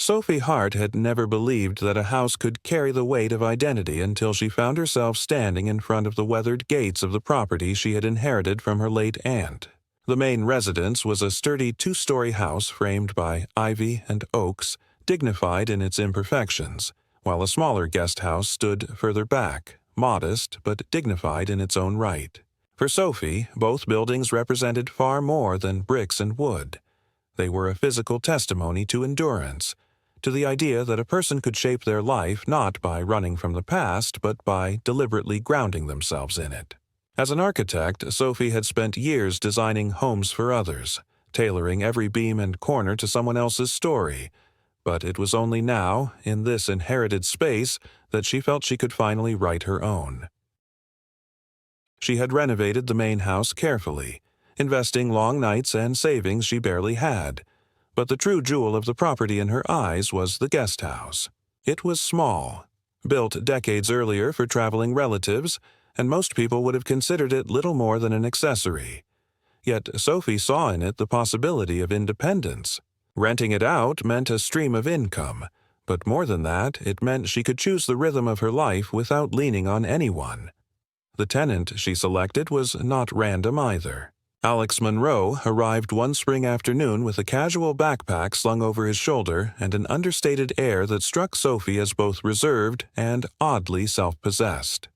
Sophie Hart had never believed that a house could carry the weight of identity until she found herself standing in front of the weathered gates of the property she had inherited from her late aunt. The main residence was a sturdy two-story house framed by ivy and oaks, dignified in its imperfections, while a smaller guest house stood further back, modest but dignified in its own right. For Sophie, both buildings represented far more than bricks and wood. They were a physical testimony to endurance, to the idea that a person could shape their life not by running from the past, but by deliberately grounding themselves in it. As an architect, Sophie had spent years designing homes for others, tailoring every beam and corner to someone else's story, but it was only now, in this inherited space, that she felt she could finally write her own. She had renovated the main house carefully, investing long nights and savings she barely had, but the true jewel of the property in her eyes was the guest house. It was small, built decades earlier for traveling relatives, and most people would have considered it little more than an accessory. Yet Sophie saw in it the possibility of independence. Renting it out meant a stream of income, but more than that, it meant she could choose the rhythm of her life without leaning on anyone. The tenant she selected was not random either. Alex Monroe arrived one spring afternoon with a casual backpack slung over his shoulder and an understated air that struck Sophie as both reserved and oddly self-possessed.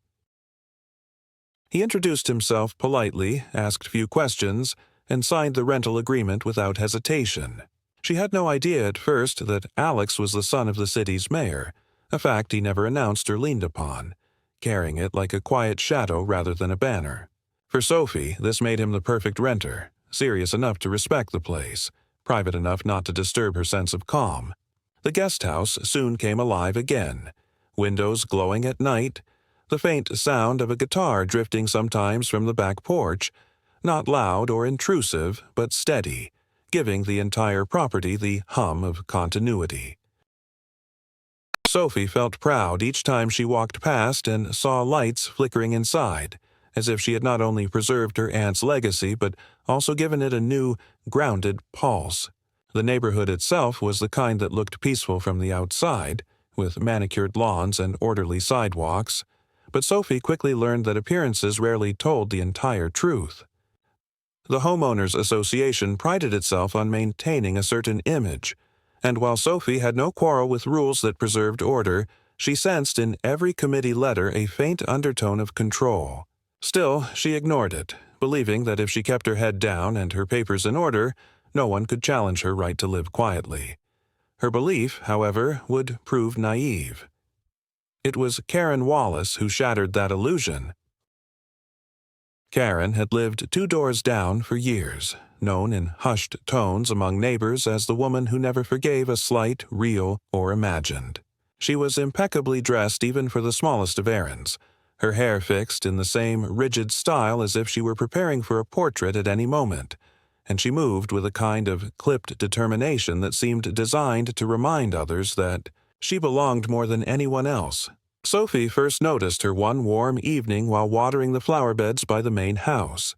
He introduced himself politely, asked few questions, and signed the rental agreement without hesitation. She had no idea at first that Alex was the son of the city's mayor, a fact he never announced or leaned upon, carrying it like a quiet shadow rather than a banner. For Sophie, this made him the perfect renter, serious enough to respect the place, private enough not to disturb her sense of calm. The guest house soon came alive again, windows glowing at night, the faint sound of a guitar drifting sometimes from the back porch, not loud or intrusive, but steady, giving the entire property the hum of continuity. Sophie felt proud each time she walked past and saw lights flickering inside, as if she had not only preserved her aunt's legacy but also given it a new, grounded pulse. The neighborhood itself was the kind that looked peaceful from the outside, with manicured lawns and orderly sidewalks, but Sophie quickly learned that appearances rarely told the entire truth. The Homeowners Association prided itself on maintaining a certain image, and while Sophie had no quarrel with rules that preserved order, she sensed in every committee letter a faint undertone of control. Still, she ignored it, believing that if she kept her head down and her papers in order, no one could challenge her right to live quietly. Her belief, however, would prove naive. It was Karen Wallace who shattered that illusion. Karen had lived 2 doors down for years, known in hushed tones among neighbors as the woman who never forgave a slight, real, or imagined. She was impeccably dressed even for the smallest of errands, her hair fixed in the same rigid style as if she were preparing for a portrait at any moment, and she moved with a kind of clipped determination that seemed designed to remind others that she belonged more than anyone else. Sophie first noticed her one warm evening while watering the flower beds by the main house.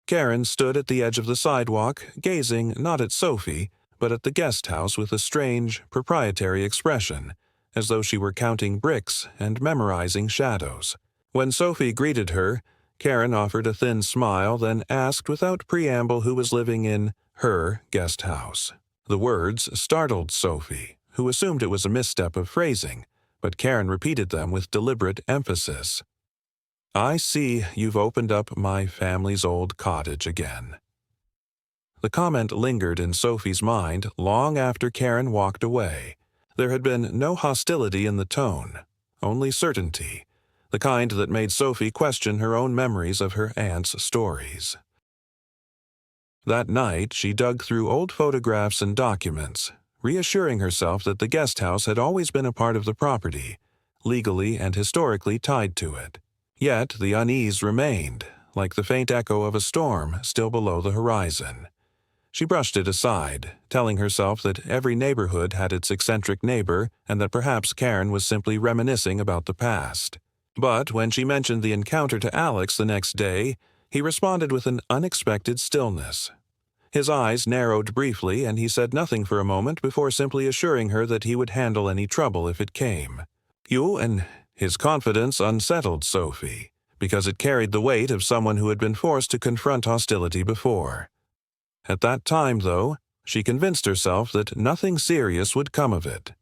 Karen stood at the edge of the sidewalk, gazing not at Sophie, but at the guest house with a strange, proprietary expression, as though she were counting bricks and memorizing shadows. When Sophie greeted her, Karen offered a thin smile, then asked without preamble who was living in her guest house. The words startled Sophie, who assumed it was a misstep of phrasing, but Karen repeated them with deliberate emphasis. "I see you've opened up my family's old cottage again." The comment lingered in Sophie's mind long after Karen walked away. There had been no hostility in the tone, only certainty, the kind that made Sophie question her own memories of her aunt's stories. That night, she dug through old photographs and documents, reassuring herself that the guest house had always been a part of the property, legally and historically tied to it. Yet the unease remained, like the faint echo of a storm still below the horizon. She brushed it aside, telling herself that every neighborhood had its eccentric neighbor and that perhaps Karen was simply reminiscing about the past. But when she mentioned the encounter to Alex the next day, he responded with an unexpected stillness. His eyes narrowed briefly, and he said nothing for a moment before simply assuring her that he would handle any trouble if it came. And his confidence unsettled Sophie, because it carried the weight of someone who had been forced to confront hostility before. At that time, though, she convinced herself that nothing serious would come of it.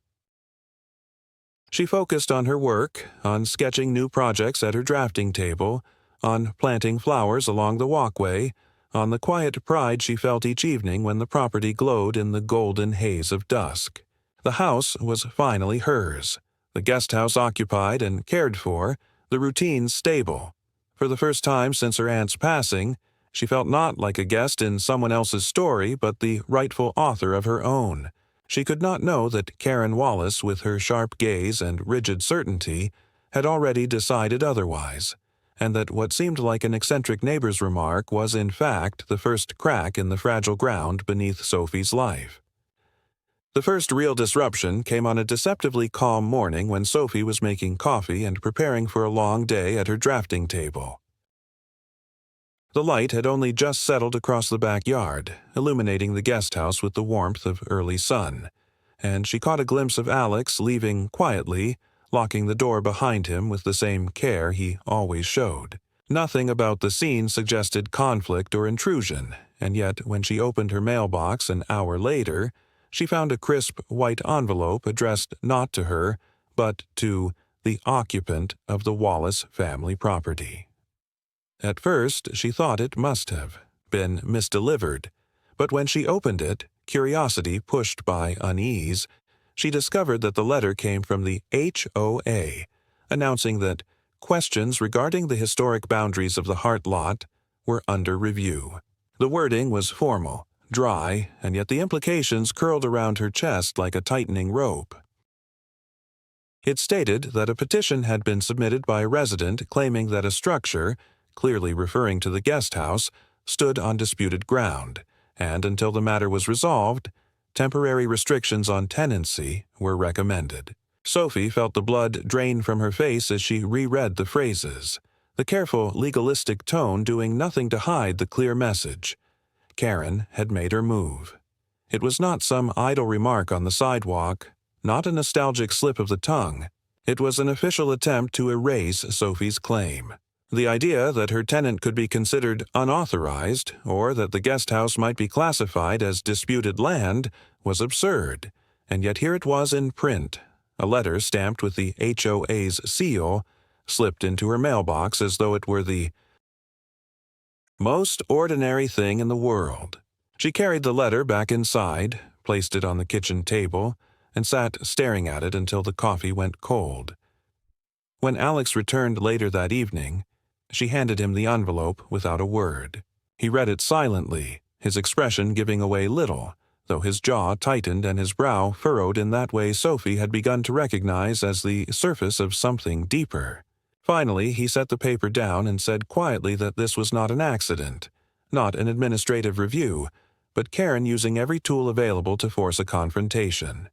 She focused on her work, on sketching new projects at her drafting table, on planting flowers along the walkway, on the quiet pride she felt each evening when the property glowed in the golden haze of dusk. The house was finally hers, the guest house occupied and cared for, the routine stable. For the first time since her aunt's passing, she felt not like a guest in someone else's story, but the rightful author of her own. She could not know that Karen Wallace, with her sharp gaze and rigid certainty, had already decided otherwise, and that what seemed like an eccentric neighbor's remark was in fact the first crack in the fragile ground beneath Sophie's life. The first real disruption came on a deceptively calm morning when Sophie was making coffee and preparing for a long day at her drafting table. The light had only just settled across the backyard, illuminating the guest house with the warmth of early sun, and she caught a glimpse of Alex leaving quietly, locking the door behind him with the same care he always showed. Nothing about the scene suggested conflict or intrusion, and yet when she opened her mailbox an hour later, she found a crisp white envelope addressed not to her, but to the occupant of the Wallace family property. At first, she thought it must have been misdelivered, but when she opened it, curiosity pushed by unease, she discovered that the letter came from the HOA, announcing that questions regarding the historic boundaries of the Hart lot were under review. The wording was formal, dry, and yet the implications curled around her chest like a tightening rope. It stated that a petition had been submitted by a resident claiming that a structure, clearly referring to the guest house, stood on disputed ground, and until the matter was resolved, temporary restrictions on tenancy were recommended. Sophie felt the blood drain from her face as she reread the phrases, the careful, legalistic tone doing nothing to hide the clear message. Karen had made her move. It was not some idle remark on the sidewalk, not a nostalgic slip of the tongue. It was an official attempt to erase Sophie's claim. The idea that her tenant could be considered unauthorized, or that the guest house might be classified as disputed land, was absurd, and yet here it was in print, a letter stamped with the HOA's seal, slipped into her mailbox as though it were the most ordinary thing in the world. She carried the letter back inside, placed it on the kitchen table, and sat staring at it until the coffee went cold. When Alex returned later that evening, she handed him the envelope without a word. He read it silently, his expression giving away little, though his jaw tightened and his brow furrowed in that way Sophie had begun to recognize as the surface of something deeper. Finally, he set the paper down and said quietly that this was not an accident, not an administrative review, but Karen using every tool available to force a confrontation.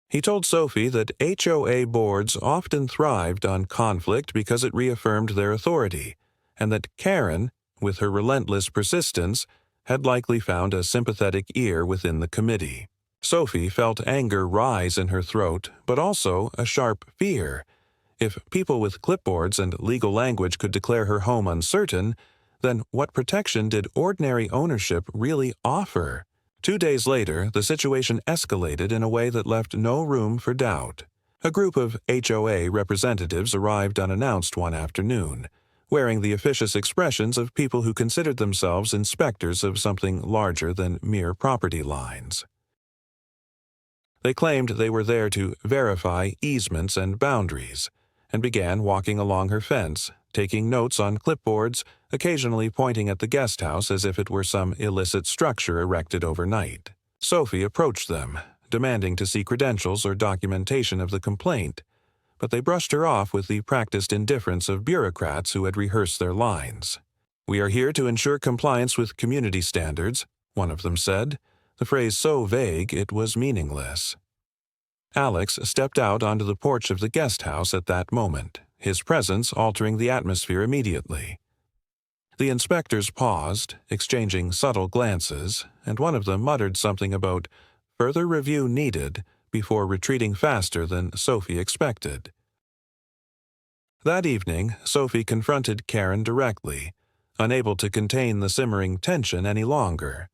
He told Sophie that HOA boards often thrived on conflict because it reaffirmed their authority, and that Karen, with her relentless persistence, had likely found a sympathetic ear within the committee. Sophie felt anger rise in her throat, but also a sharp fear. If people with clipboards and legal language could declare her home uncertain, then what protection did ordinary ownership really offer? 2 days later, the situation escalated in a way that left no room for doubt. A group of HOA representatives arrived unannounced one afternoon, wearing the officious expressions of people who considered themselves inspectors of something larger than mere property lines. They claimed they were there to verify easements and boundaries, and began walking along her fence, taking notes on clipboards, occasionally pointing at the guest house as if it were some illicit structure erected overnight. Sophie approached them, demanding to see credentials or documentation of the complaint, but they brushed her off with the practiced indifference of bureaucrats who had rehearsed their lines. "We are here to ensure compliance with community standards," one of them said, the phrase so vague it was meaningless. Alex stepped out onto the porch of the guest house at that moment, his presence altering the atmosphere immediately. The inspectors paused, exchanging subtle glances, and one of them muttered something about further review needed before retreating faster than Sophie expected. That evening, Sophie confronted Karen directly, unable to contain the simmering tension any longer.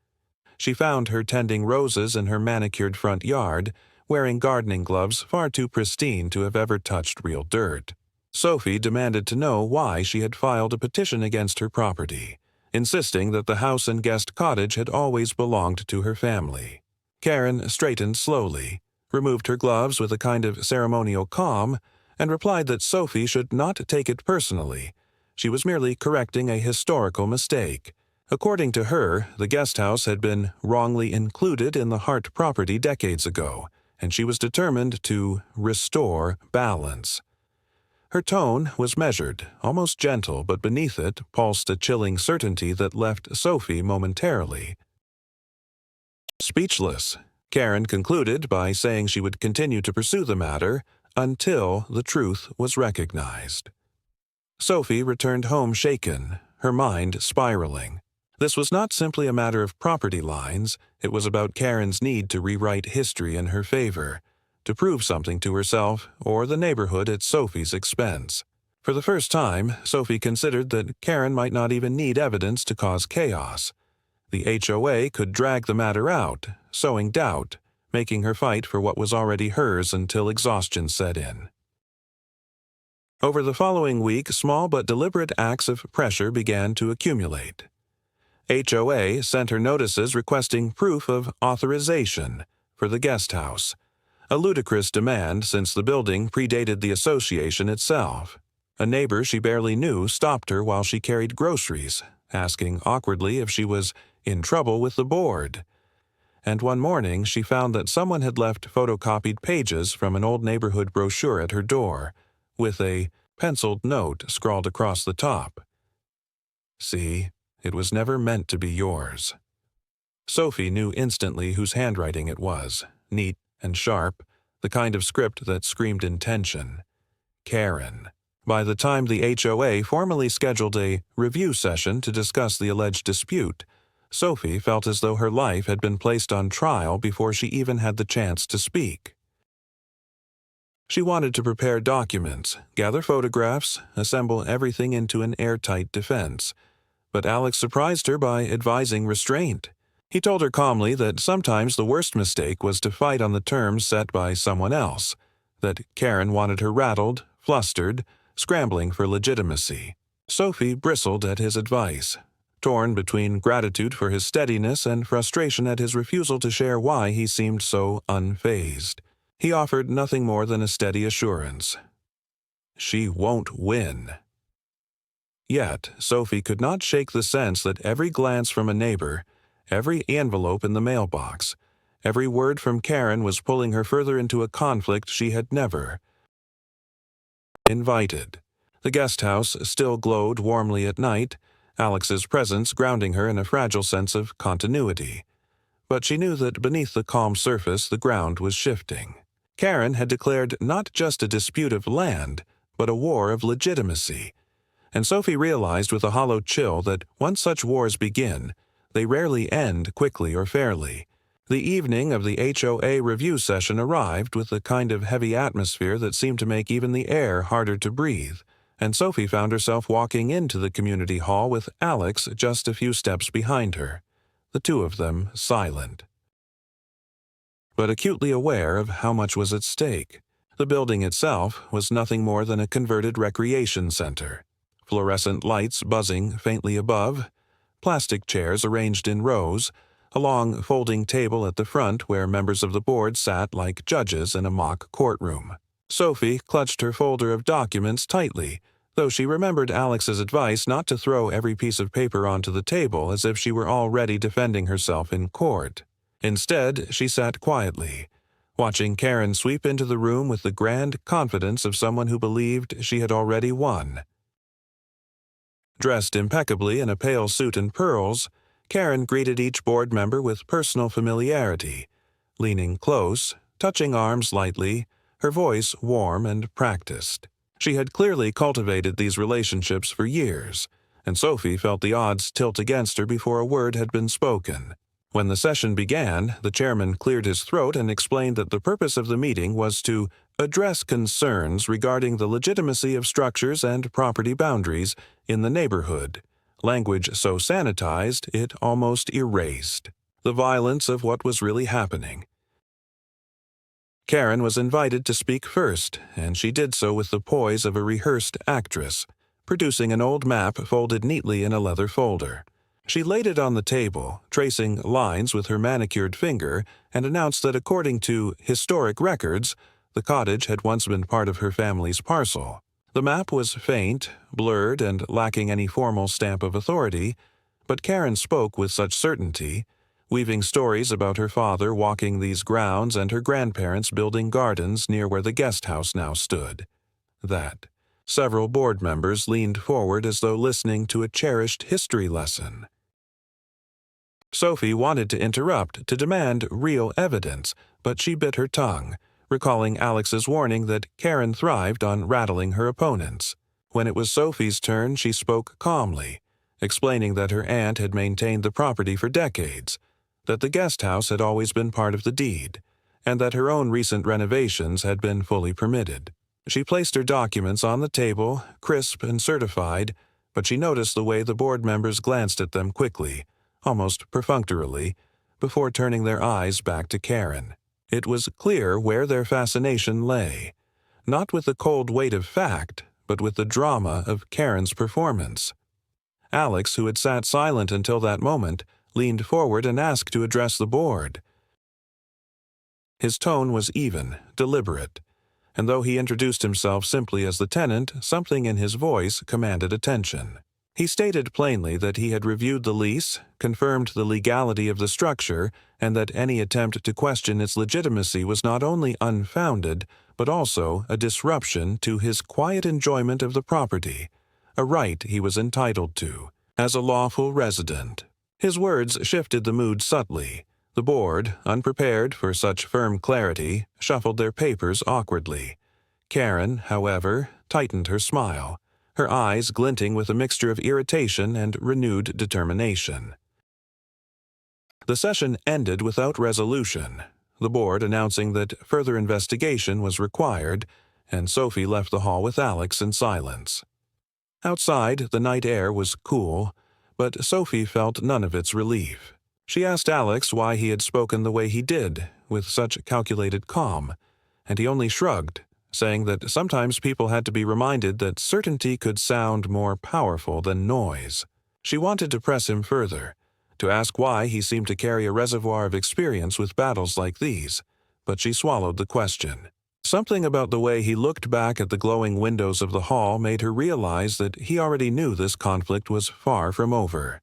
She found her tending roses in her manicured front yard, wearing gardening gloves far too pristine to have ever touched real dirt. Sophie demanded to know why she had filed a petition against her property, insisting that the house and guest cottage had always belonged to her family. Karen straightened slowly, removed her gloves with a kind of ceremonial calm, and replied that Sophie should not take it personally. She was merely correcting a historical mistake. According to her, the guest house had been wrongly included in the Hart property decades ago, and she was determined to restore balance. Her tone was measured, almost gentle, but beneath it pulsed a chilling certainty that left Sophie momentarily speechless. Karen concluded by saying she would continue to pursue the matter until the truth was recognized. Sophie returned home shaken, her mind spiraling. This was not simply a matter of property lines, it was about Karen's need to rewrite history in her favor, to prove something to herself or the neighborhood at Sophie's expense. For the first time, Sophie considered that Karen might not even need evidence to cause chaos. The HOA could drag the matter out, sowing doubt, making her fight for what was already hers until exhaustion set in. Over the following week, small but deliberate acts of pressure began to accumulate. HOA sent her notices requesting proof of authorization for the guest house, a ludicrous demand since the building predated the association itself. A neighbor she barely knew stopped her while she carried groceries, asking awkwardly if she was in trouble with the board. And one morning she found that someone had left photocopied pages from an old neighborhood brochure at her door, with a penciled note scrawled across the top. "See, it was never meant to be yours." Sophie knew instantly whose handwriting it was, neat and sharp, the kind of script that screamed intention. Karen. By the time the HOA formally scheduled a review session to discuss the alleged dispute, Sophie felt as though her life had been placed on trial before she even had the chance to speak. She wanted to prepare documents, gather photographs, assemble everything into an airtight defense. But Alex surprised her by advising restraint. He told her calmly that sometimes the worst mistake was to fight on the terms set by someone else, that Karen wanted her rattled, flustered, scrambling for legitimacy. Sophie bristled at his advice, torn between gratitude for his steadiness and frustration at his refusal to share why he seemed so unfazed. He offered nothing more than a steady assurance. She won't win. Yet, Sophie could not shake the sense that every glance from a neighbor, every envelope in the mailbox, every word from Karen was pulling her further into a conflict she had never invited. The guest house still glowed warmly at night, Alex's presence grounding her in a fragile sense of continuity. But she knew that beneath the calm surface the ground was shifting. Karen had declared not just a dispute of land, but a war of legitimacy. And Sophie realized with a hollow chill that once such wars begin, they rarely end quickly or fairly. The evening of the HOA review session arrived with a kind of heavy atmosphere that seemed to make even the air harder to breathe, and Sophie found herself walking into the community hall with Alex just a few steps behind her, the two of them silent, but acutely aware of how much was at stake. The building itself was nothing more than a converted recreation center. Fluorescent lights buzzing faintly above, plastic chairs arranged in rows, a long folding table at the front where members of the board sat like judges in a mock courtroom. Sophie clutched her folder of documents tightly, though she remembered Alex's advice not to throw every piece of paper onto the table as if she were already defending herself in court. Instead, she sat quietly, watching Karen sweep into the room with the grand confidence of someone who believed she had already won. Dressed impeccably in a pale suit and pearls, Karen greeted each board member with personal familiarity, leaning close, touching arms lightly, her voice warm and practiced. She had clearly cultivated these relationships for years, and Sophie felt the odds tilt against her before a word had been spoken. When the session began, the chairman cleared his throat and explained that the purpose of the meeting was to address concerns regarding the legitimacy of structures and property boundaries in the neighborhood, language so sanitized it almost erased the violence of what was really happening. Karen was invited to speak first, and she did so with the poise of a rehearsed actress, producing an old map folded neatly in a leather folder. She laid it on the table, tracing lines with her manicured finger, and announced that according to historic records, the cottage had once been part of her family's parcel. The map was faint, blurred, and lacking any formal stamp of authority, but Karen spoke with such certainty, weaving stories about her father walking these grounds and her grandparents building gardens near where the guest house now stood, that several board members leaned forward as though listening to a cherished history lesson. Sophie wanted to interrupt, to demand real evidence, but she bit her tongue, recalling Alex's warning that Karen thrived on rattling her opponents. When it was Sophie's turn, she spoke calmly, explaining that her aunt had maintained the property for decades, that the guest house had always been part of the deed, and that her own recent renovations had been fully permitted. She placed her documents on the table, crisp and certified, but she noticed the way the board members glanced at them quickly, almost perfunctorily, before turning their eyes back to Karen. It was clear where their fascination lay, not with the cold weight of fact, but with the drama of Karen's performance. Alex, who had sat silent until that moment, leaned forward and asked to address the board. His tone was even, deliberate, and though he introduced himself simply as the tenant, something in his voice commanded attention. He stated plainly that he had reviewed the lease, confirmed the legality of the structure, and that any attempt to question its legitimacy was not only unfounded, but also a disruption to his quiet enjoyment of the property, a right he was entitled to, as a lawful resident. His words shifted the mood subtly. The board, unprepared for such firm clarity, shuffled their papers awkwardly. Karen, however, tightened her smile, her eyes glinting with a mixture of irritation and renewed determination. The session ended without resolution, the board announcing that further investigation was required, and Sophie left the hall with Alex in silence. Outside, the night air was cool, but Sophie felt none of its relief. She asked Alex why he had spoken the way he did, with such calculated calm, and he only shrugged, saying that sometimes people had to be reminded that certainty could sound more powerful than noise. She wanted to press him further, to ask why he seemed to carry a reservoir of experience with battles like these, but she swallowed the question. Something about the way he looked back at the glowing windows of the hall made her realize that he already knew this conflict was far from over.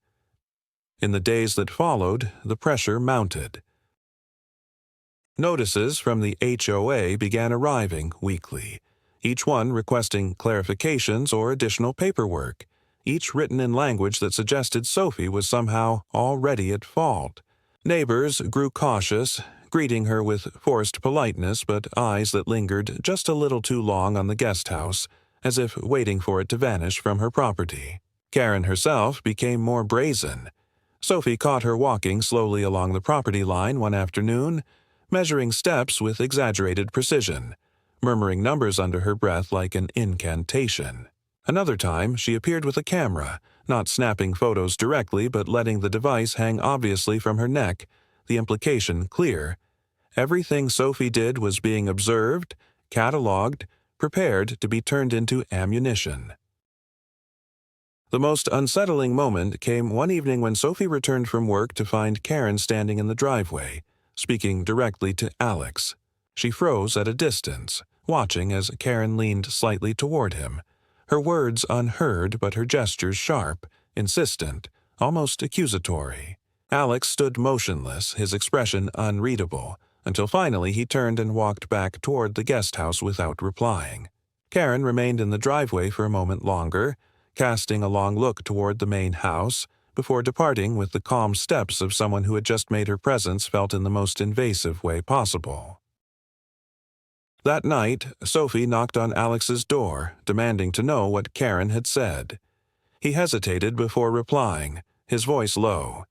In the days that followed, the pressure mounted. Notices from the HOA began arriving weekly, each one requesting clarifications or additional paperwork, each written in language that suggested Sophie was somehow already at fault. Neighbors grew cautious, greeting her with forced politeness but eyes that lingered just a little too long on the guest house, as if waiting for it to vanish from her property. Karen herself became more brazen. Sophie caught her walking slowly along the property line one afternoon, measuring steps with exaggerated precision, murmuring numbers under her breath like an incantation. Another time, she appeared with a camera, not snapping photos directly but letting the device hang obviously from her neck, the implication clear. Everything Sophie did was being observed, catalogued, prepared to be turned into ammunition. The most unsettling moment came one evening when Sophie returned from work to find Karen standing in the driveway, speaking directly to Alex. She froze at a distance, watching as Karen leaned slightly toward him, her words unheard but her gestures sharp, insistent, almost accusatory. Alex stood motionless, his expression unreadable, until finally he turned and walked back toward the guest house without replying. Karen remained in the driveway for a moment longer, casting a long look toward the main house, before departing with the calm steps of someone who had just made her presence felt in the most invasive way possible. That night, Sophie knocked on Alex's door, demanding to know what Karen had said. He hesitated before replying, his voice low.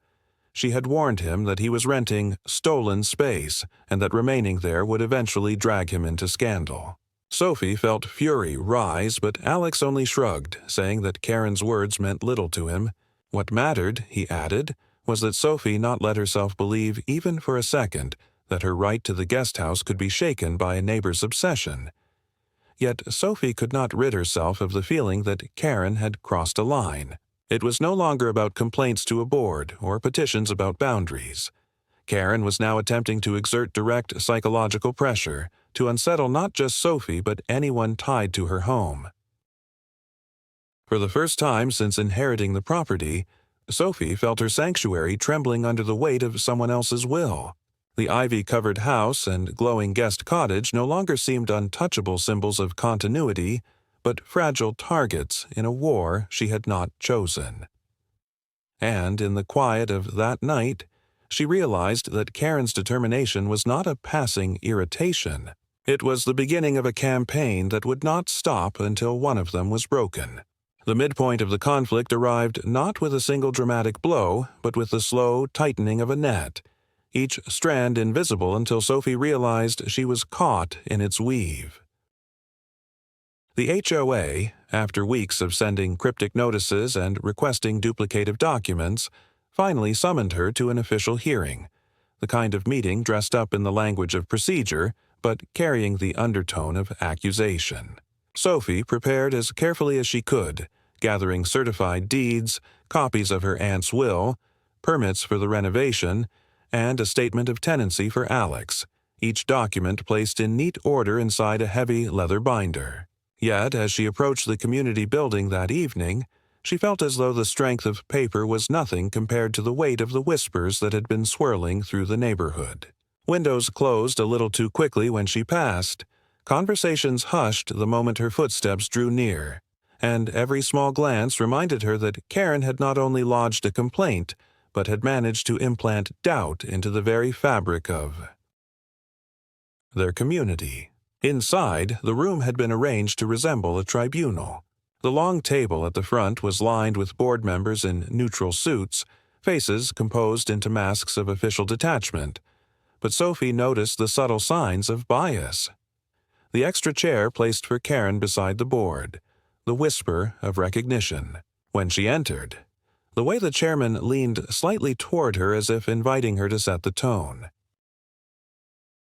She had warned him that he was renting stolen space and that remaining there would eventually drag him into scandal. Sophie felt fury rise, but Alex only shrugged, saying that Karen's words meant little to him. What mattered, he added, was that Sophie not let herself believe even for a second that her right to the guest house could be shaken by a neighbor's obsession. Yet Sophie could not rid herself of the feeling that Karen had crossed a line. It was no longer about complaints to a board or petitions about boundaries. Karen was now attempting to exert direct psychological pressure to unsettle not just Sophie but anyone tied to her home. For the first time since inheriting the property, Sophie felt her sanctuary trembling under the weight of someone else's will. The ivy-covered house and glowing guest cottage no longer seemed untouchable symbols of continuity, but fragile targets in a war she had not chosen. And in the quiet of that night, she realized that Karen's determination was not a passing irritation. It was the beginning of a campaign that would not stop until one of them was broken. The midpoint of the conflict arrived not with a single dramatic blow, but with the slow tightening of a net, each strand invisible until Sophie realized she was caught in its weave. The HOA, after weeks of sending cryptic notices and requesting duplicative documents, finally summoned her to an official hearing, the kind of meeting dressed up in the language of procedure, but carrying the undertone of accusation. Sophie prepared as carefully as she could, gathering certified deeds, copies of her aunt's will, permits for the renovation, and a statement of tenancy for Alex, each document placed in neat order inside a heavy leather binder. Yet, as she approached the community building that evening, she felt as though the strength of paper was nothing compared to the weight of the whispers that had been swirling through the neighborhood. Windows closed a little too quickly when she passed. Conversations hushed the moment her footsteps drew near, and every small glance reminded her that Karen had not only lodged a complaint, but had managed to implant doubt into the very fabric of their community. Inside, the room had been arranged to resemble a tribunal. The long table at the front was lined with board members in neutral suits, faces composed into masks of official detachment. But Sophie noticed the subtle signs of bias. The extra chair placed for Karen beside the board, the whisper of recognition. When she entered, the way the chairman leaned slightly toward her as if inviting her to set the tone.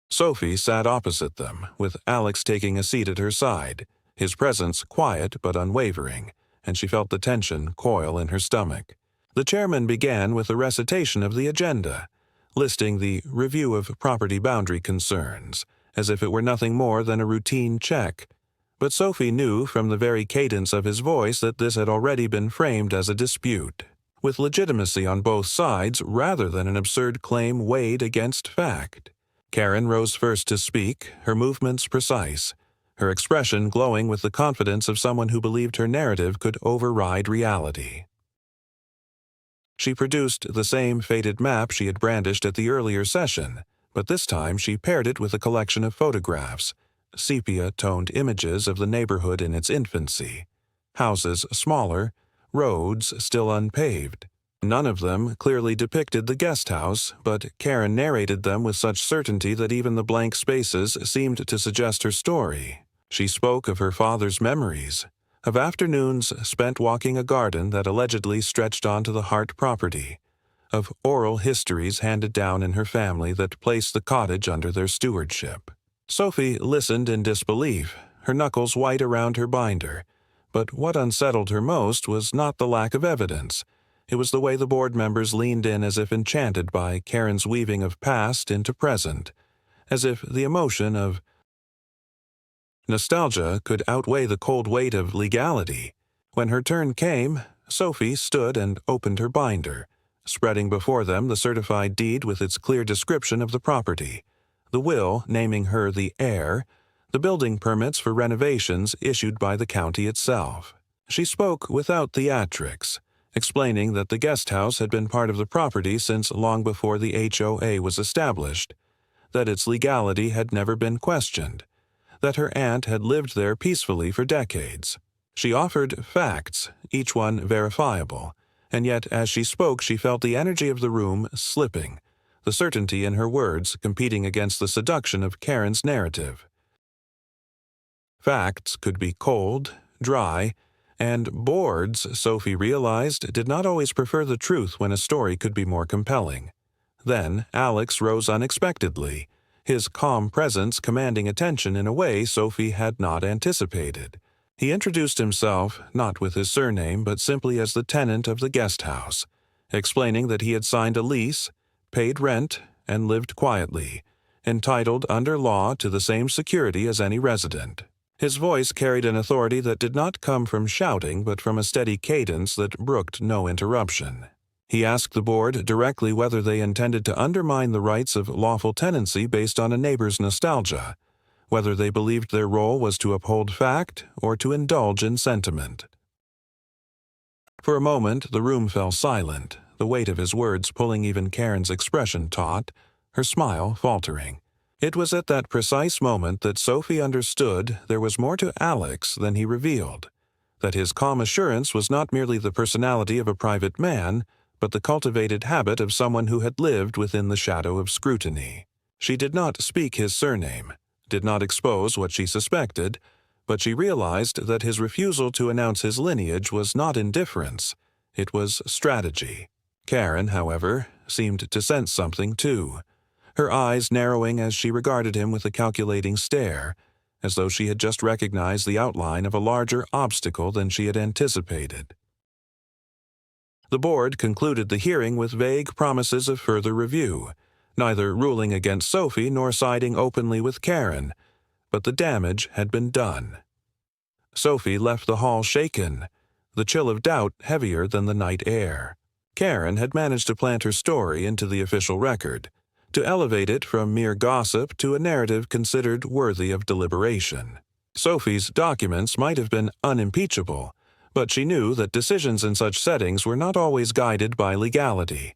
Sophie sat opposite them, with Alex taking a seat at her side, his presence quiet but unwavering, and she felt the tension coil in her stomach. The chairman began with a recitation of the agenda, listing the review of property boundary concerns, as if it were nothing more than a routine check. But Sophie knew from the very cadence of his voice that this had already been framed as a dispute, with legitimacy on both sides rather than an absurd claim weighed against fact. Karen rose first to speak, her movements precise, her expression glowing with the confidence of someone who believed her narrative could override reality. She produced the same faded map she had brandished at the earlier session, but this time she paired it with a collection of photographs, sepia-toned images of the neighborhood in its infancy, houses smaller, roads still unpaved. None of them clearly depicted the guest house, but Karen narrated them with such certainty that even the blank spaces seemed to suggest her story. She spoke of her father's memories, of afternoons spent walking a garden that allegedly stretched onto the Hart property, of oral histories handed down in her family that placed the cottage under their stewardship. Sophie listened in disbelief, her knuckles white around her binder, but what unsettled her most was not the lack of evidence. It was the way the board members leaned in as if enchanted by Karen's weaving of past into present, as if the emotion of nostalgia could outweigh the cold weight of legality. When her turn came, Sophie stood and opened her binder, spreading before them the certified deed with its clear description of the property, the will naming her the heir, the building permits for renovations issued by the county itself. She spoke without theatrics, explaining that the guest house had been part of the property since long before the HOA was established, that its legality had never been questioned, that her aunt had lived there peacefully for decades. She offered facts, each one verifiable, and yet as she spoke she felt the energy of the room slipping, the certainty in her words competing against the seduction of Karen's narrative. Facts could be cold, dry, and boards, Sophie realized, did not always prefer the truth when a story could be more compelling. Then Alex rose unexpectedly, his calm presence commanding attention in a way Sophie had not anticipated. He introduced himself, not with his surname, but simply as the tenant of the guest house, explaining that he had signed a lease, paid rent, and lived quietly, entitled under law to the same security as any resident. His voice carried an authority that did not come from shouting but from a steady cadence that brooked no interruption. He asked the board directly whether they intended to undermine the rights of lawful tenancy based on a neighbor's nostalgia, whether they believed their role was to uphold fact or to indulge in sentiment. For a moment the room fell silent, the weight of his words pulling even Karen's expression taut, her smile faltering. It was at that precise moment that Sophie understood there was more to Alex than he revealed, that his calm assurance was not merely the personality of a private man, but the cultivated habit of someone who had lived within the shadow of scrutiny. She did not speak his surname, did not expose what she suspected, but she realized that his refusal to announce his lineage was not indifference, it was strategy. Karen, however, seemed to sense something too, her eyes narrowing as she regarded him with a calculating stare, as though she had just recognized the outline of a larger obstacle than she had anticipated. The board concluded the hearing with vague promises of further review, neither ruling against Sophie nor siding openly with Karen, but the damage had been done. Sophie left the hall shaken, the chill of doubt heavier than the night air. Karen had managed to plant her story into the official record, to elevate it from mere gossip to a narrative considered worthy of deliberation. Sophie's documents might have been unimpeachable, but she knew that decisions in such settings were not always guided by legality.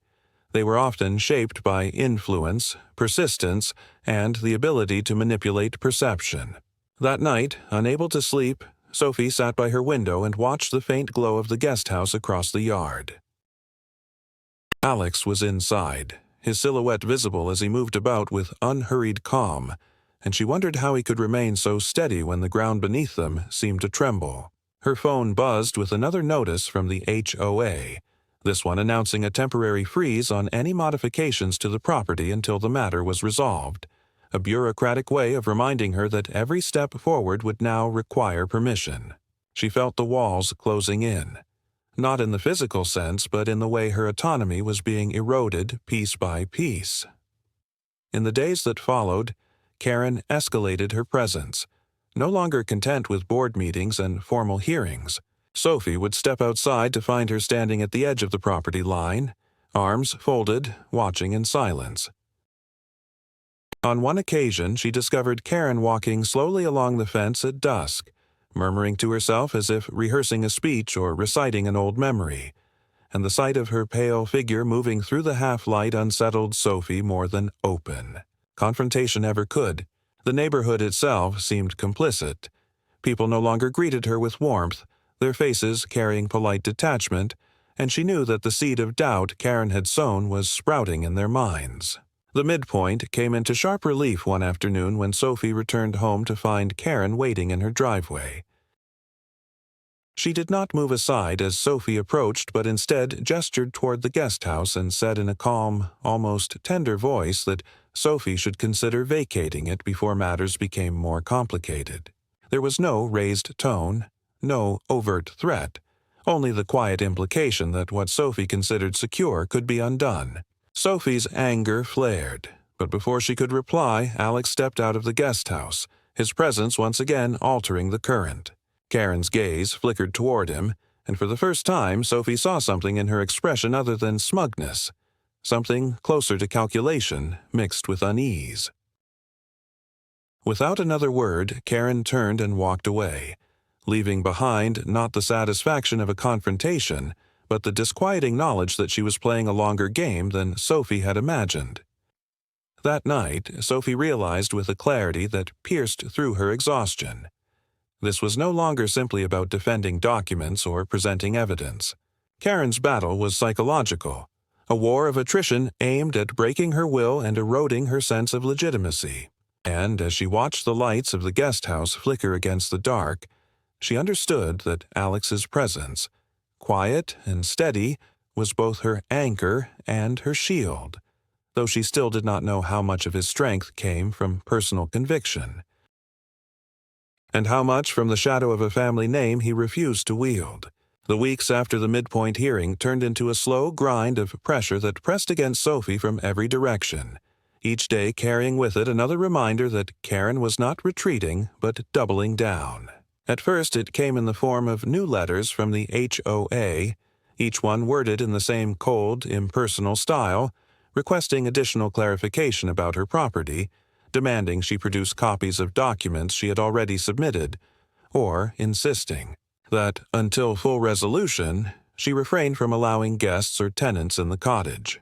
They were often shaped by influence, persistence, and the ability to manipulate perception. That night, unable to sleep, Sophie sat by her window and watched the faint glow of the guest house across the yard. Alex was inside, his silhouette visible as he moved about with unhurried calm, and she wondered how he could remain so steady when the ground beneath them seemed to tremble. Her phone buzzed with another notice from the HOA, this one announcing a temporary freeze on any modifications to the property until the matter was resolved, a bureaucratic way of reminding her that every step forward would now require permission. She felt the walls closing in, not in the physical sense, but in the way her autonomy was being eroded piece by piece. In the days that followed, Karen escalated her presence. No longer content with board meetings and formal hearings, Sophie would step outside to find her standing at the edge of the property line, arms folded, watching in silence. On one occasion, she discovered Karen walking slowly along the fence at dusk, murmuring to herself as if rehearsing a speech or reciting an old memory, and the sight of her pale figure moving through the half-light unsettled Sophie more than open. Confrontation ever could. The neighborhood itself seemed complicit. People no longer greeted her with warmth, their faces carrying polite detachment, and she knew that the seed of doubt Karen had sown was sprouting in their minds. The midpoint came into sharp relief one afternoon when Sophie returned home to find Karen waiting in her driveway. She did not move aside as Sophie approached, but instead gestured toward the guest house and said in a calm, almost tender voice that Sophie should consider vacating it before matters became more complicated. There was no raised tone, no overt threat, only the quiet implication that what Sophie considered secure could be undone. Sophie's anger flared, but before she could reply, Alex stepped out of the guest house, his presence once again altering the current. Karen's gaze flickered toward him, and for the first time Sophie saw something in her expression other than smugness, something closer to calculation mixed with unease. Without another word, Karen turned and walked away, leaving behind not the satisfaction of a confrontation, but the disquieting knowledge that she was playing a longer game than Sophie had imagined. That night, Sophie realized with a clarity that pierced through her exhaustion. This was no longer simply about defending documents or presenting evidence. Karen's battle was psychological, a war of attrition aimed at breaking her will and eroding her sense of legitimacy. And as she watched the lights of the guest house flicker against the dark, she understood that Alex's presence, quiet and steady, was both her anchor and her shield, though she still did not know how much of his strength came from personal conviction, and how much from the shadow of a family name he refused to wield. The weeks after the midpoint hearing turned into a slow grind of pressure that pressed against Sophie from every direction, each day carrying with it another reminder that Karen was not retreating but doubling down. At first it came in the form of new letters from the HOA, each one worded in the same cold, impersonal style, requesting additional clarification about her property, demanding she produce copies of documents she had already submitted, or insisting that, until full resolution, she refrained from allowing guests or tenants in the cottage.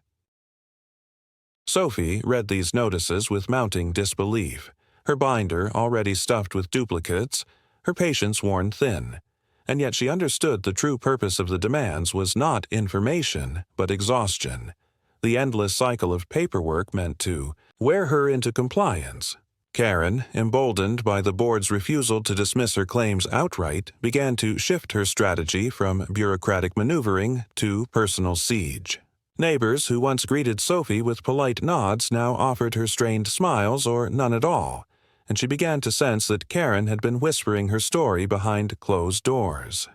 Sophie read these notices with mounting disbelief, her binder already stuffed with duplicates, her patience worn thin, and yet she understood the true purpose of the demands was not information, but exhaustion. The endless cycle of paperwork meant to wear her into compliance. Karen, emboldened by the board's refusal to dismiss her claims outright, began to shift her strategy from bureaucratic maneuvering to personal siege. Neighbors who once greeted Sophie with polite nods now offered her strained smiles or none at all, and she began to sense that Karen had been whispering her story behind closed doors.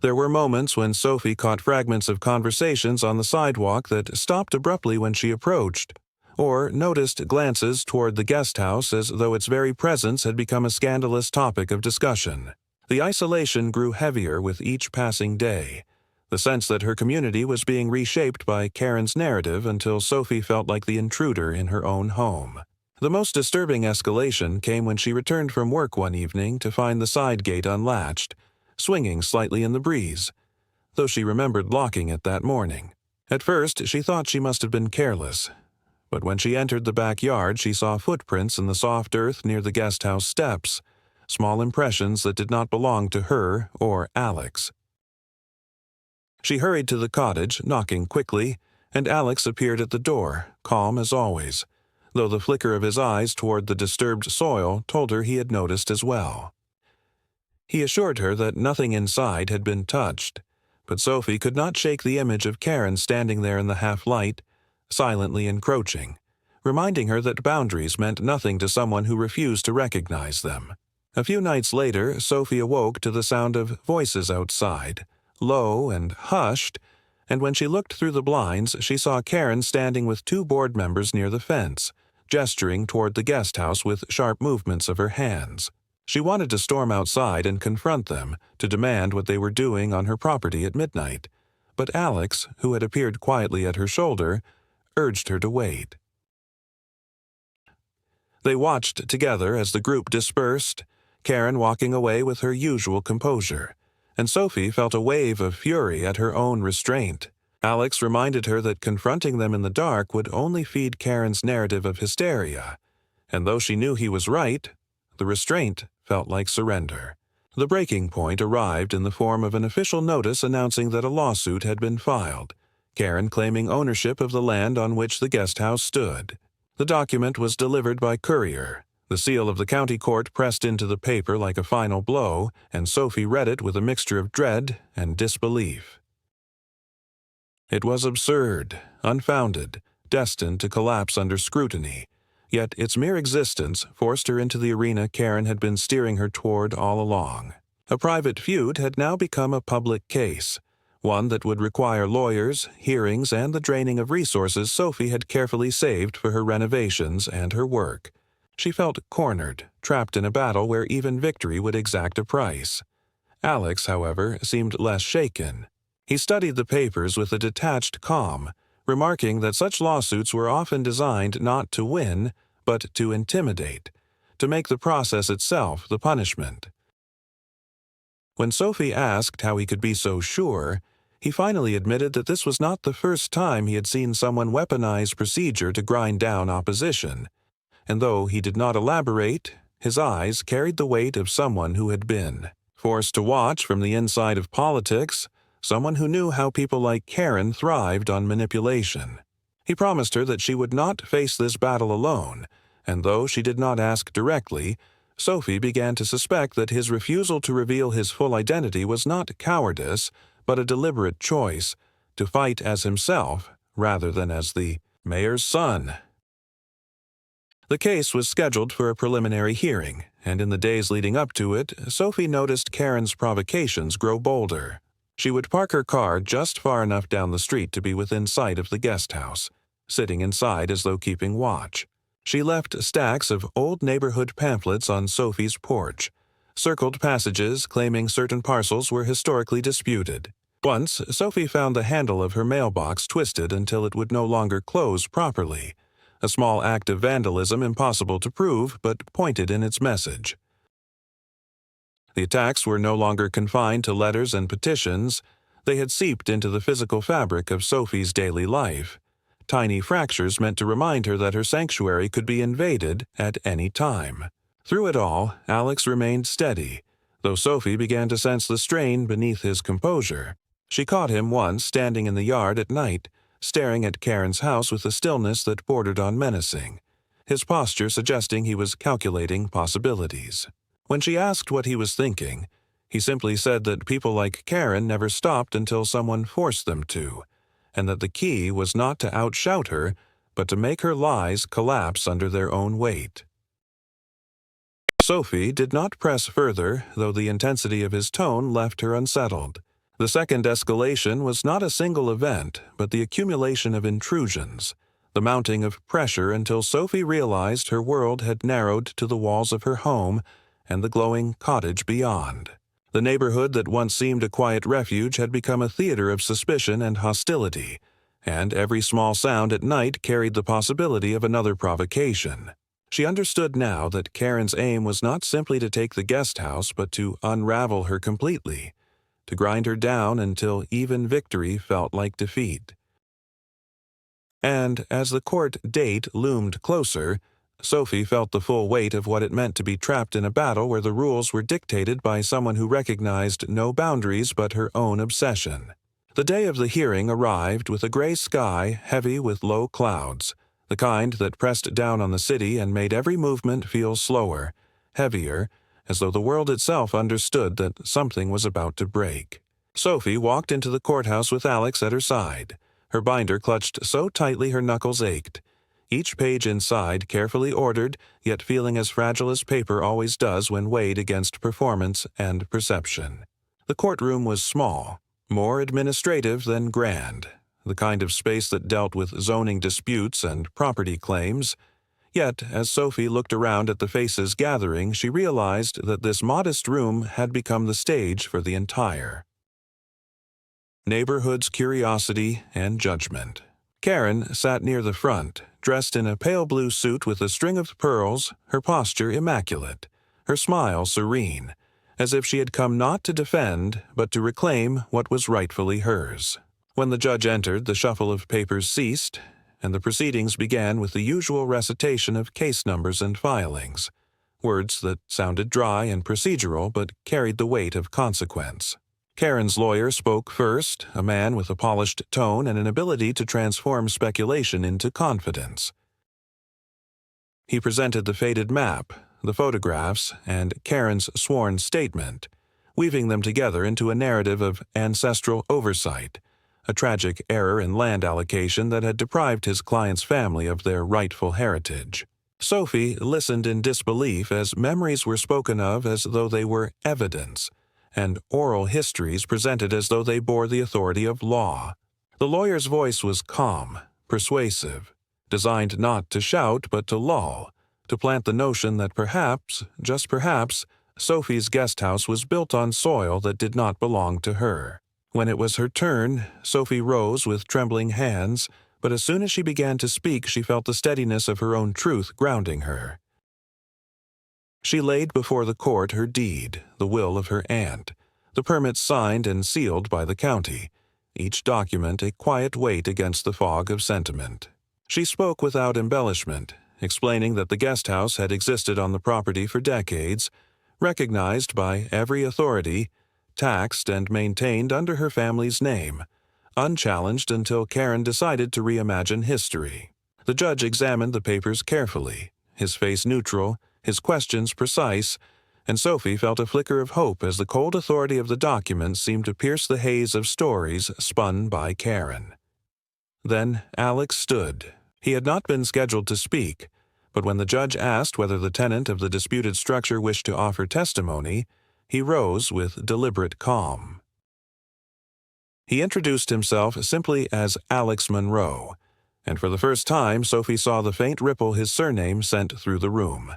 There were moments when Sophie caught fragments of conversations on the sidewalk that stopped abruptly when she approached, or noticed glances toward the guest house as though its very presence had become a scandalous topic of discussion. The isolation grew heavier with each passing day, the sense that her community was being reshaped by Karen's narrative until Sophie felt like the intruder in her own home. The most disturbing escalation came when she returned from work one evening to find the side gate unlatched, swinging slightly in the breeze, though she remembered locking it that morning. At first, she thought she must have been careless, but when she entered the backyard, she saw footprints in the soft earth near the guest house steps, small impressions that did not belong to her or Alex. She hurried to the cottage, knocking quickly, and Alex appeared at the door, calm as always, though the flicker of his eyes toward the disturbed soil told her he had noticed as well. He assured her that nothing inside had been touched, but Sophie could not shake the image of Karen standing there in the half-light, silently encroaching, reminding her that boundaries meant nothing to someone who refused to recognize them. A few nights later, Sophie awoke to the sound of voices outside, low and hushed, and when she looked through the blinds, she saw Karen standing with two board members near the fence, gesturing toward the guest house with sharp movements of her hands. She wanted to storm outside and confront them, to demand what they were doing on her property at midnight, but Alex, who had appeared quietly at her shoulder, urged her to wait. They watched together as the group dispersed, Karen walking away with her usual composure, and Sophie felt a wave of fury at her own restraint. Alex reminded her that confronting them in the dark would only feed Karen's narrative of hysteria, and though she knew he was right, the restraint felt like surrender. The breaking point arrived in the form of an official notice announcing that a lawsuit had been filed, Karen claiming ownership of the land on which the guest house stood. The document was delivered by courier, the seal of the county court pressed into the paper like a final blow, and Sophie read it with a mixture of dread and disbelief. It was absurd, unfounded, destined to collapse under scrutiny, yet its mere existence forced her into the arena Karen had been steering her toward all along. A private feud had now become a public case, one that would require lawyers, hearings, and the draining of resources Sophie had carefully saved for her renovations and her work. She felt cornered, trapped in a battle where even victory would exact a price. Alex, however, seemed less shaken. He studied the papers with a detached calm, remarking that such lawsuits were often designed not to win, but to intimidate, to make the process itself the punishment. When Sophie asked how he could be so sure, he finally admitted that this was not the first time he had seen someone weaponize procedure to grind down opposition, and though he did not elaborate, His eyes carried the weight of someone who had been. Forced to watch from the inside of politics, someone who knew how people like Karen thrived on manipulation. He promised her that she would not face this battle alone, and though she did not ask directly, Sophie began to suspect that his refusal to reveal his full identity was not cowardice, but a deliberate choice to fight as himself rather than as the mayor's son. The case was scheduled for a preliminary hearing, and in the days leading up to it, Sophie noticed Karen's provocations grow bolder. She would park her car just far enough down the street to be within sight of the guest house, sitting inside as though keeping watch. She left stacks of old neighborhood pamphlets on Sophie's porch, circled passages claiming certain parcels were historically disputed. Once, Sophie found the handle of her mailbox twisted until it would no longer close properly, a small act of vandalism impossible to prove but pointed in its message. The attacks were no longer confined to letters and petitions. They had seeped into the physical fabric of Sophie's daily life. Tiny fractures meant to remind her that her sanctuary could be invaded at any time. Through it all, Alex remained steady, though Sophie began to sense the strain beneath his composure. She caught him once standing in the yard at night, staring at Karen's house with a stillness that bordered on menacing, his posture suggesting he was calculating possibilities. When she asked what he was thinking, he simply said that people like Karen never stopped until someone forced them to, and that the key was not to outshout her, but to make her lies collapse under their own weight. Sophie did not press further, though the intensity of his tone left her unsettled. The second escalation was not a single event, but the accumulation of intrusions, the mounting of pressure until Sophie realized her world had narrowed to the walls of her home and the glowing cottage beyond. The neighborhood that once seemed a quiet refuge had become a theater of suspicion and hostility, and every small sound at night carried the possibility of another provocation. She understood now that Karen's aim was not simply to take the guest house, but to unravel her completely, to grind her down until even victory felt like defeat. And as the court date loomed closer, Sophie felt the full weight of what it meant to be trapped in a battle where the rules were dictated by someone who recognized no boundaries but her own obsession. The day of the hearing arrived with a gray sky heavy with low clouds, the kind that pressed down on the city and made every movement feel slower, heavier, as though the world itself understood that something was about to break. Sophie walked into the courthouse with Alex at her side, her binder clutched so tightly her knuckles ached, each page inside carefully ordered, yet feeling as fragile as paper always does when weighed against performance and perception. The courtroom was small, more administrative than grand, the kind of space that dealt with zoning disputes and property claims. Yet, as Sophie looked around at the faces gathering, she realized that this modest room had become the stage for the entire neighborhood's curiosity and judgment. Karen sat near the front, dressed in a pale blue suit with a string of pearls, her posture immaculate, her smile serene, as if she had come not to defend, but to reclaim what was rightfully hers. When the judge entered, the shuffle of papers ceased, and the proceedings began with the usual recitation of case numbers and filings, words that sounded dry and procedural but carried the weight of consequence. Karen's lawyer spoke first, a man with a polished tone and an ability to transform speculation into confidence. He presented the faded map, the photographs, and Karen's sworn statement, weaving them together into a narrative of ancestral oversight, a tragic error in land allocation that had deprived his client's family of their rightful heritage. Sophie listened in disbelief as memories were spoken of as though they were evidence, and oral histories presented as though they bore the authority of law. The lawyer's voice was calm, persuasive, designed not to shout but to lull, to plant the notion that perhaps, just perhaps, Sophie's guest house was built on soil that did not belong to her. When it was her turn, Sophie rose with trembling hands, but as soon as she began to speak, she felt the steadiness of her own truth grounding her. She laid before the court her deed, the will of her aunt, the permits signed and sealed by the county, each document a quiet weight against the fog of sentiment. She spoke without embellishment, explaining that the guest house had existed on the property for decades, recognized by every authority, taxed and maintained under her family's name, unchallenged until Karen decided to reimagine history. The judge examined the papers carefully, his face neutral, his questions precise, and Sophie felt a flicker of hope as the cold authority of the documents seemed to pierce the haze of stories spun by Karen. Then Alex stood. He had not been scheduled to speak, but when the judge asked whether the tenant of the disputed structure wished to offer testimony, he rose with deliberate calm. He introduced himself simply as Alex Monroe, and for the first time Sophie saw the faint ripple his surname sent through the room,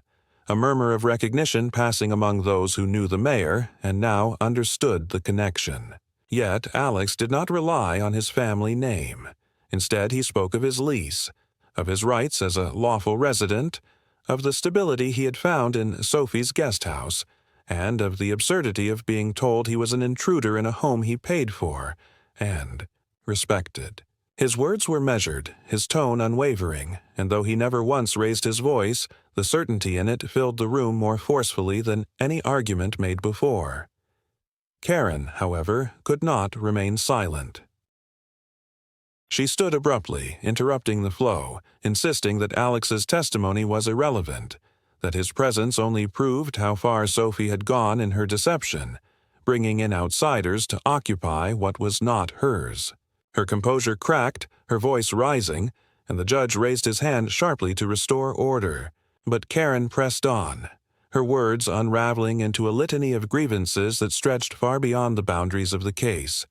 a murmur of recognition passing among those who knew the mayor and now understood the connection. Yet Alex did not rely on his family name. Instead, he spoke of his lease, of his rights as a lawful resident, of the stability he had found in Sophie's guest house, and of the absurdity of being told he was an intruder in a home he paid for and respected. His words were measured, his tone unwavering, and though he never once raised his voice, the certainty in it filled the room more forcefully than any argument made before. Karen, however, could not remain silent. She stood abruptly, interrupting the flow, insisting that Alex's testimony was irrelevant, that his presence only proved how far Sophie had gone in her deception, bringing in outsiders to occupy what was not hers. Her composure cracked, her voice rising, and the judge raised his hand sharply to restore order. But Karen pressed on, her words unraveling into a litany of grievances that stretched far beyond the boundaries of the case.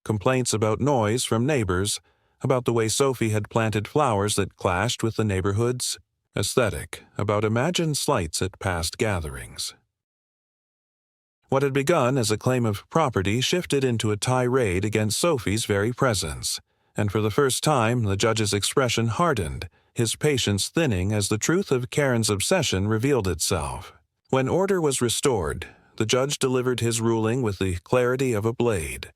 Complaints about noise from neighbors, about the way Sophie had planted flowers that clashed with the neighborhood's aesthetic, about imagined slights at past gatherings. What had begun as a claim of property shifted into a tirade against Sophie's very presence, and for the first time the judge's expression hardened, his patience thinning as the truth of Karen's obsession revealed itself. When order was restored, the judge delivered his ruling with the clarity of a blade.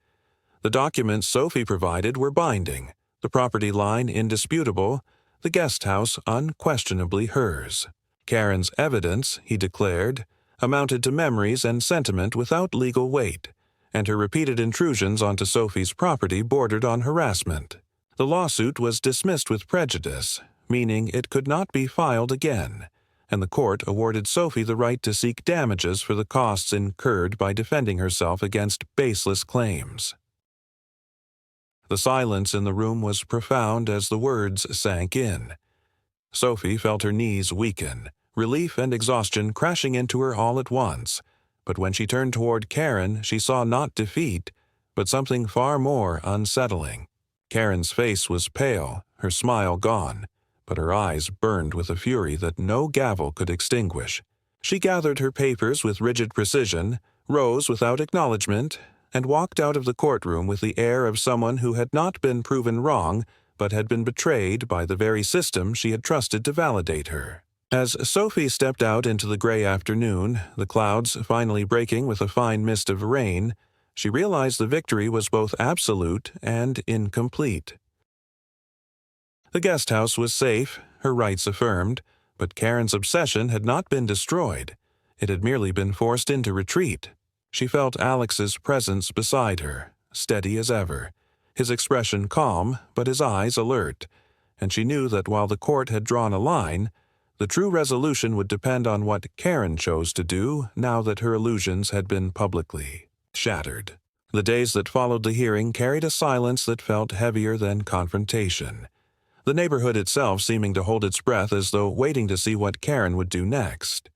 The documents Sophie provided were binding, the property line indisputable, the guest house unquestionably hers. Karen's evidence, he declared, amounted to memories and sentiment without legal weight, and her repeated intrusions onto Sophie's property bordered on harassment. The lawsuit was dismissed with prejudice, meaning it could not be filed again, and the court awarded Sophie the right to seek damages for the costs incurred by defending herself against baseless claims. The silence in the room was profound as the words sank in. Sophie felt her knees weaken, relief and exhaustion crashing into her all at once, but when she turned toward Karen, she saw not defeat, but something far more unsettling. Karen's face was pale, her smile gone, but her eyes burned with a fury that no gavel could extinguish. She gathered her papers with rigid precision, rose without acknowledgement, and walked out of the courtroom with the air of someone who had not been proven wrong, but had been betrayed by the very system she had trusted to validate her. As Sophie stepped out into the gray afternoon, the clouds finally breaking with a fine mist of rain, she realized the victory was both absolute and incomplete. The guest house was safe, her rights affirmed, but Karen's obsession had not been destroyed. It had merely been forced into retreat. She felt Alex's presence beside her, steady as ever, his expression calm, but his eyes alert, and she knew that while the court had drawn a line, the true resolution would depend on what Karen chose to do now that her illusions had been publicly shattered. The days that followed the hearing carried a silence that felt heavier than confrontation, the neighborhood itself seeming to hold its breath as though waiting to see what Karen would do next.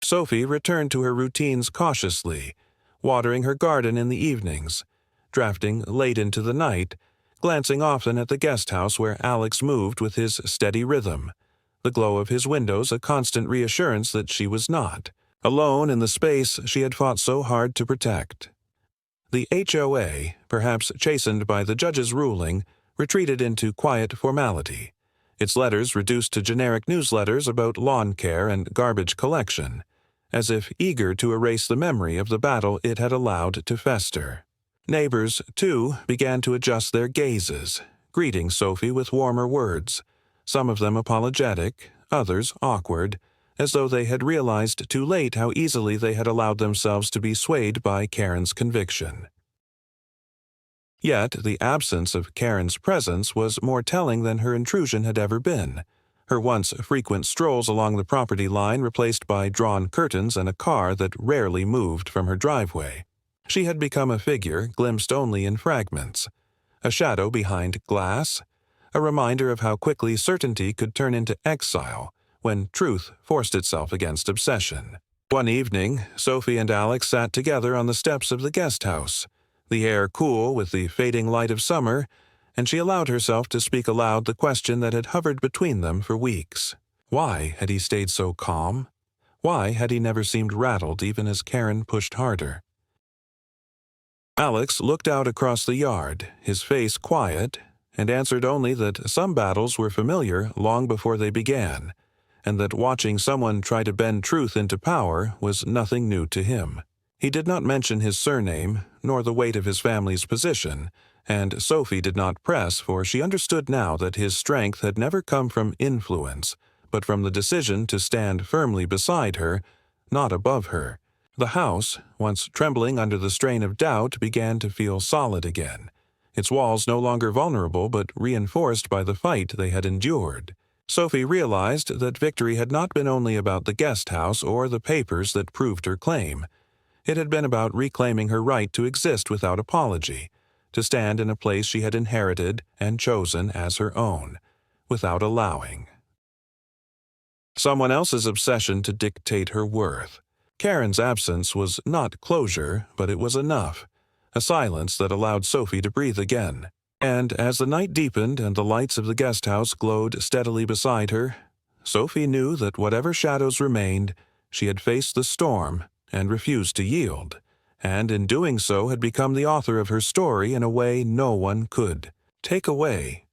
Sophie returned to her routines cautiously, watering her garden in the evenings, drafting late into the night, glancing often at the guest house where Alex moved with his steady rhythm, the glow of his windows a constant reassurance that she was not alone in the space she had fought so hard to protect. The HOA, perhaps chastened by the judge's ruling, retreated into quiet formality, its letters reduced to generic newsletters about lawn care and garbage collection, as if eager to erase the memory of the battle it had allowed to fester. Neighbors, too, began to adjust their gazes, greeting Sophie with warmer words, some of them apologetic, others awkward, as though they had realized too late how easily they had allowed themselves to be swayed by Karen's conviction. Yet the absence of Karen's presence was more telling than her intrusion had ever been, her once frequent strolls along the property line replaced by drawn curtains and a car that rarely moved from her driveway. She had become a figure glimpsed only in fragments, a shadow behind glass, a reminder of how quickly certainty could turn into exile when truth forced itself against obsession. One evening, Sophie and Alex sat together on the steps of the guest house, the air cool with the fading light of summer, and she allowed herself to speak aloud the question that had hovered between them for weeks. Why had he stayed so calm? Why had he never seemed rattled even as Karen pushed harder? Alex looked out across the yard, his face quiet, and answered only that some battles were familiar long before they began, and that watching someone try to bend truth into power was nothing new to him. He did not mention his surname, nor the weight of his family's position, and Sophie did not press, for she understood now that his strength had never come from influence, but from the decision to stand firmly beside her, not above her. The house, once trembling under the strain of doubt, began to feel solid again, its walls no longer vulnerable but reinforced by the fight they had endured. Sophie realized that victory had not been only about the guest house or the papers that proved her claim. It had been about reclaiming her right to exist without apology, to stand in a place she had inherited and chosen as her own, without allowing someone else's obsession to dictate her worth. Karen's absence was not closure, but it was enough, a silence that allowed Sophie to breathe again. And as the night deepened and the lights of the guest house glowed steadily beside her, Sophie knew that whatever shadows remained, she had faced the storm and refused to yield, and in doing so had become the author of her story in a way no one could take away.